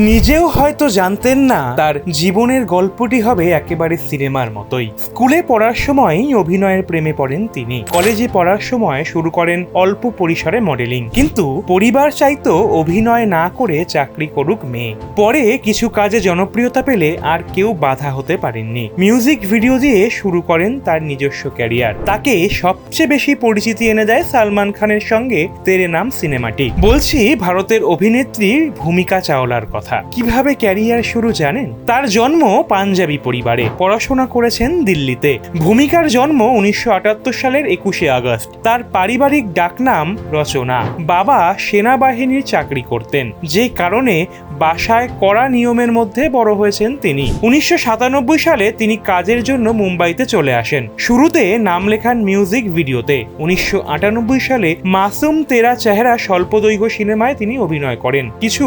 নিজেও হয়তো জানতেন না তার জীবনের গল্পটি হবে একেবারে সিনেমার মতোই। স্কুলে পড়ার সময়ই অভিনয়ের প্রেমে পড়েন তিনি। কলেজে পড়ার সময় শুরু করেন অল্প পরিসরে মডেলিং, কিন্তু পরিবার চাইতো অভিনয় না করে চাকরি করুক মেয়ে। পরে কিছু কাজে জনপ্রিয়তা পেলে আর কেউ বাধা হতে পারেননি। মিউজিক ভিডিও দিয়ে শুরু করেন তার নিজস্ব ক্যারিয়ার। তাকে সবচেয়ে বেশি পরিচিতি এনে দেয় সালমান খানের সঙ্গে তেরে নাম সিনেমাটি। বলছি ভারতের অভিনেত্রী ভূমিকা চাওলার কথা। কিভাবে ক্যারিয়ার শুরু জানেন? তার জন্ম পাঞ্জাবি পরিবারে, পড়াশোনা করেছেন দিল্লিতে। ভূমিকার জন্ম 1978 সালের 21শে আগস্ট। তার পারিবারিক ডাকনাম রচনা। বাবা সেনাবাহিনীর চাকরি করতেন, যে কারণে বাসায় কড়া নিয়মের মধ্যে বড় হয়েছেন তিনি। 1997 সালে তিনি কাজের জন্য মুম্বাইতে চলে আসেন। শুরুতে নাম লেখান মিউজিক ভিডিওতে। 1998 সালে মাসুম তেরা চেহারা স্বল্পদৈর্ঘ্য সিনেমায় তিনি অভিনয় করেন। কিছু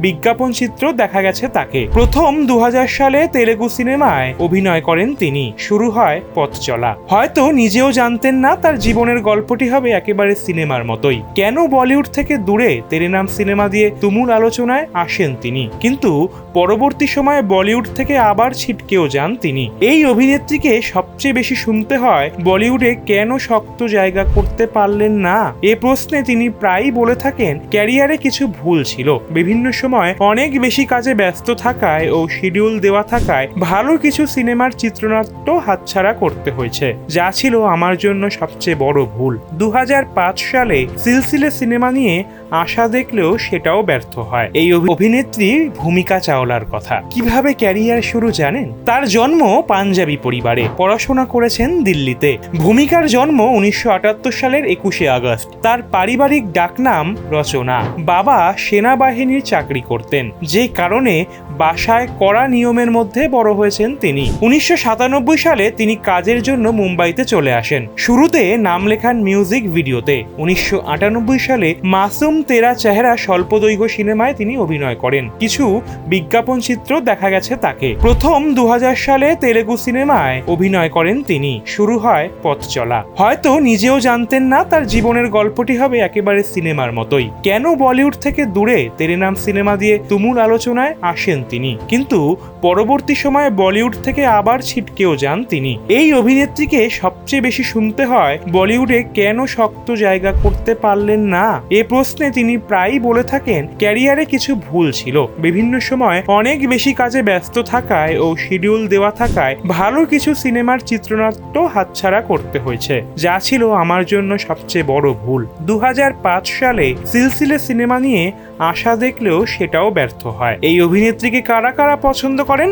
বিজ্ঞাপন চিত্র দেখা গেছে তাকে। প্রথম 2000 সালে তেলেগু সিনেমায় অভিনয় করেন তিনি। শুরু হয় পথ চলা। হয়তো নিজেও জানতেন না তার জীবনের গল্পটি হবে একেবারে সিনেমার মতোই। কেন বলিউড থেকে দূরে তেরে নাম সিনেমা দিয়ে তুমুল আলোচনায় আসেন তিনি, কিন্তু পরবর্তী সময়ে বলিউড থেকে আবার ছিটকেও যান তিনি। এই অভিনেত্রীকে সবচেয়ে বেশি শুনতে হয় বলিউডে কেন শক্ত জায়গা করতে পারলেন না। এ প্রশ্নে তিনি প্রায়ই বলে থাকেন ক্যারিয়ারে কিছু ভুল ছিল। বিভিন্ন সময় অনেক বেশি কাজে ব্যস্ত থাকায় ও শিডিউল দেওয়া থাকায় ভালো কিছু সিনেমার চিত্রনাট্য হাতছাড়া করতে হয়েছে, যা ছিল আমার জন্য সবচেয়ে বড় ভুল। 2005 সালে সিলসিলে সিনেমা নিয়ে আশা দেখলেও সেটাও ব্যর্থ হয়। এই অভিনেত্রী ভূমিকা চাওলার কথা। কিভাবে ক্যারিয়ার শুরু জানেন? তার জন্ম পাঞ্জাবি পরিবারে, পড়াশোনা করেছেন দিল্লিতে। ভূমিকার জন্ম 1978 সালের 21শে আগস্ট। তার পারিবারিক ডাকনাম রচনা। বাবা সেনাবাহিনীর চাকরি করতেন, যে কারণে বাসায় কড়া নিয়মের মধ্যে বড় হয়েছেন তিনি। 1997 সালে তিনি কাজের জন্য মুম্বাইতে চলে আসেন। শুরুতে নাম লেখান মিউজিক ভিডিওতে। 1998 সালে মাসুম তেরা চেহারা স্বল্পদৈর্ঘ্য সিনেমায় তিনি অভিনয় করেন। কিছু বিজ্ঞাপন চিত্র দেখা গেছে তাকে। প্রথম 2000 সালে তেলেগু সিনেমায় অভিনয় করেন তিনি। শুরু হয় পথ চলা। হয়তো নিজেও জানতেন না তার জীবনের গল্পটি হবে একেবারে সিনেমার মতোই। কেন বলিউড থেকে দূরে তেরে নাম সিনেমা দিয়ে তুমুল আলোচনায় আসেন তিনি, কিন্তু পরবর্তী সময়ে বলিউড থেকে আবার ছিটকেও যান তিনি। এই অভিনেত্রীকে সবচেয়ে বেশি শুনতে হয় বলিউডে কেন শক্ত জায়গা করতে পারলেন না। এ প্রশ্নে তিনি প্রায়ই বলে থাকেন ক্যারিয়ারে কিছু ভুল ছিল। বিভিন্ন সময় অনেক বেশি কাজে ব্যস্ত থাকায় ও শিডিউল দেওয়া থাকায় ভালো কিছু সিনেমার চিত্রনাট্য হাতছাড়া করতে হয়েছে, যা ছিল আমার জন্য সবচেয়ে বড় ভুল। 2005 সালে সিলসিলে সিনেমা নিয়ে আশা দেখলেও সেটাও ব্যর্থ হয়। এই অভিনেত্রীকে কারা কারা পছন্দ করেন?